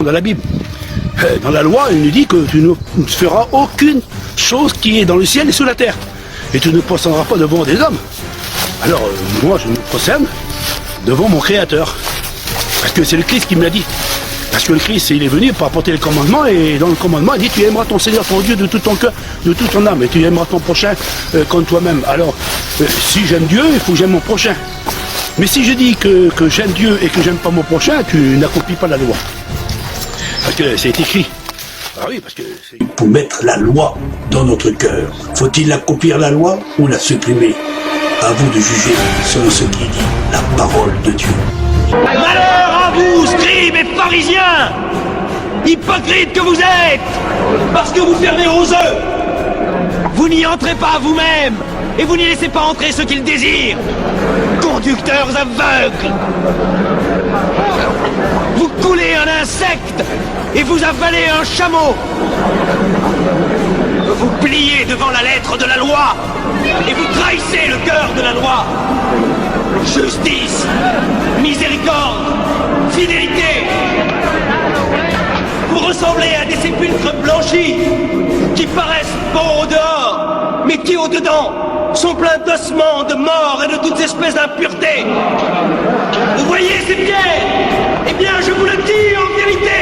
Dans la Bible, dans la loi, il nous dit que tu ne feras aucune chose qui est dans le ciel et sous la terre. Et tu ne procéderas pas devant des hommes. Alors, moi, je me procède devant mon Créateur. Parce que c'est le Christ qui me l'a dit. Parce que le Christ, il est venu pour apporter le commandement, et dans le commandement, il dit, tu aimeras ton Seigneur, ton Dieu, de tout ton cœur, de toute ton âme, et tu aimeras ton prochain comme toi-même. Alors, si j'aime Dieu, il faut que j'aime mon prochain. Mais si je dis que j'aime Dieu et que j'aime pas mon prochain, tu n'accomplis pas la loi. Parce que c'est écrit. Ah oui, parce que c'est... Pour mettre la loi dans notre cœur, faut-il accomplir la loi ou la supprimer? À vous de juger selon ce qui dit la parole de Dieu. Malheur à vous, scribes et pharisiens, hypocrites que vous êtes, parce que vous fermez aux œufs. Vous n'y entrez pas vous-même, et vous n'y laissez pas entrer ceux qui le désirent. Conducteurs aveugles. Vous coulez un insecte, et vous avalez un chameau. Vous pliez devant la lettre de la loi, et vous trahissez le cœur de la loi. Justice, miséricorde, fidélité. Vous ressemblez à des sépulcres blanchis qui paraissent beaux au dehors, mais qui au dedans sont pleins d'ossements, de morts et de toutes espèces d'impuretés. Vous voyez ces pierres? Eh bien, je vous le dis en vérité,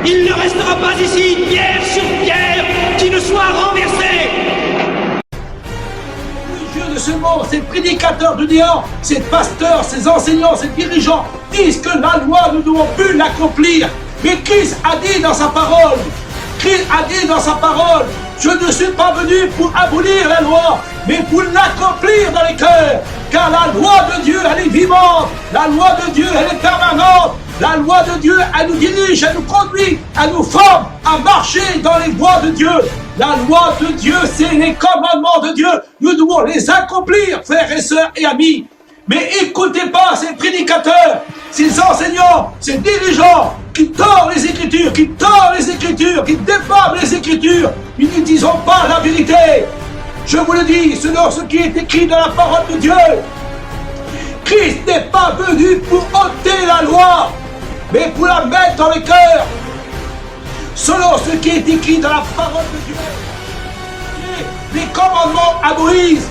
il ne restera pas ici pierre sur pierre qui ne soit renversée. De ce monde, ces prédicateurs de néant, ces pasteurs, ces enseignants, ces dirigeants disent que la loi, nous ne devons plus l'accomplir. Mais Christ a dit dans sa parole, je ne suis pas venu pour abolir la loi, mais pour l'accomplir dans les cœurs. Car la loi de Dieu, elle est vivante, la loi de Dieu, elle est permanente. La loi de Dieu, elle nous dirige, elle nous conduit, elle nous forme à marcher dans les voies de Dieu. La loi de Dieu, c'est les commandements de Dieu. Nous devons les accomplir, frères et sœurs et amis. Mais écoutez pas ces prédicateurs, ces enseignants, ces dirigeants qui tordent les Écritures, qui déforment les Écritures. Ils ne disent pas la vérité. Je vous le dis, selon ce qui est écrit dans la parole de Dieu. Christ n'est pas venu pour ôter la loi, mais pour la mettre dans les cœurs. Selon ce qui est écrit dans la parole de Dieu. Les commandements à Moïse,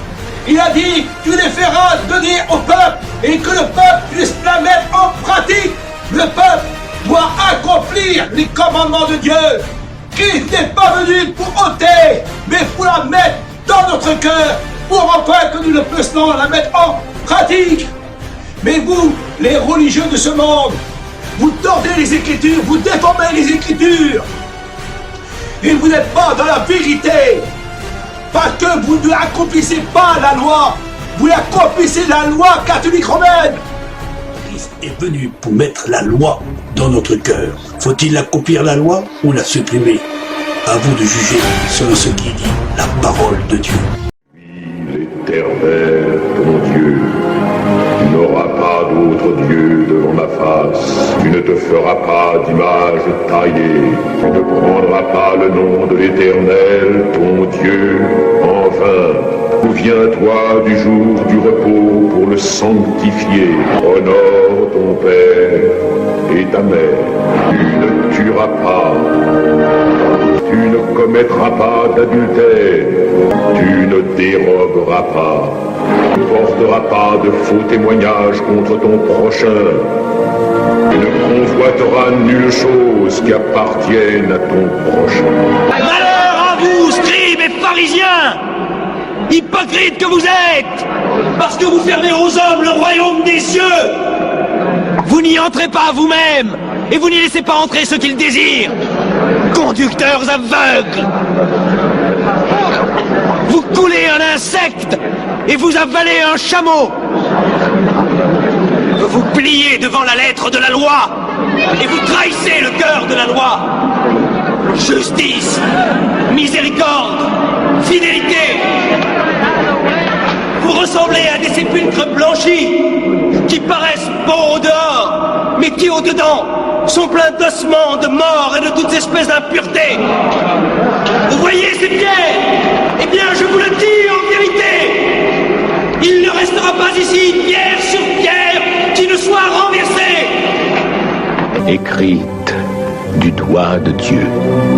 il a dit, tu les feras donner au peuple et que le peuple puisse la mettre en pratique. Le peuple doit accomplir les commandements de Dieu. Christ n'est pas venu pour ôter, mais pour la mettre dans notre cœur, pour enfin que nous le puissions la mettre en pratique. Mais vous, les religieux de ce monde, vous tordez les Écritures, vous déformez les Écritures. Et vous n'êtes pas dans la vérité. Parce que vous ne accomplissez pas la loi. Vous accomplissez la loi catholique romaine. Christ est venu pour mettre la loi dans notre cœur. Faut-il accomplir la loi ou la supprimer? À vous de juger selon ce qui dit la parole de Dieu. L'Éternel, ton Dieu, tu n'auras pas d'autre Dieu devant ma face. Tu ne te feras pas d'image taillée. Tu ne prendras pas le nom de l'Éternel, ton Dieu, en vain. Souviens-toi du jour du repos pour le sanctifier. Honore ton père et ta mère. Tu ne tueras pas. Tu ne commettras pas d'adultère. Tu ne déroberas pas. Tu ne porteras pas de faux témoignages contre ton prochain. Tu ne convoiteras nulle chose qui appartienne à ton prochain. Malheur à vous, scribes et pharisiens, hypocrites que vous êtes, parce que vous fermez aux hommes le royaume des cieux. Vous n'y entrez pas vous-même, et vous n'y laissez pas entrer ceux qui le désirent. Conducteurs aveugles. Vous coulez un insecte, et vous avalez un chameau. Vous pliez devant la lettre de la loi, et vous trahissez le cœur de la loi. Justice, miséricorde, fidélité. Vous ressemblez à des sépulcres blanchis qui paraissent beaux au dehors, mais qui au dedans sont pleins d'ossements, de morts et de toutes espèces d'impuretés. Vous voyez ces pierres? Eh bien, je vous le dis en vérité, il ne restera pas ici pierre sur pierre qui ne soit renversée. Écrite du doigt de Dieu.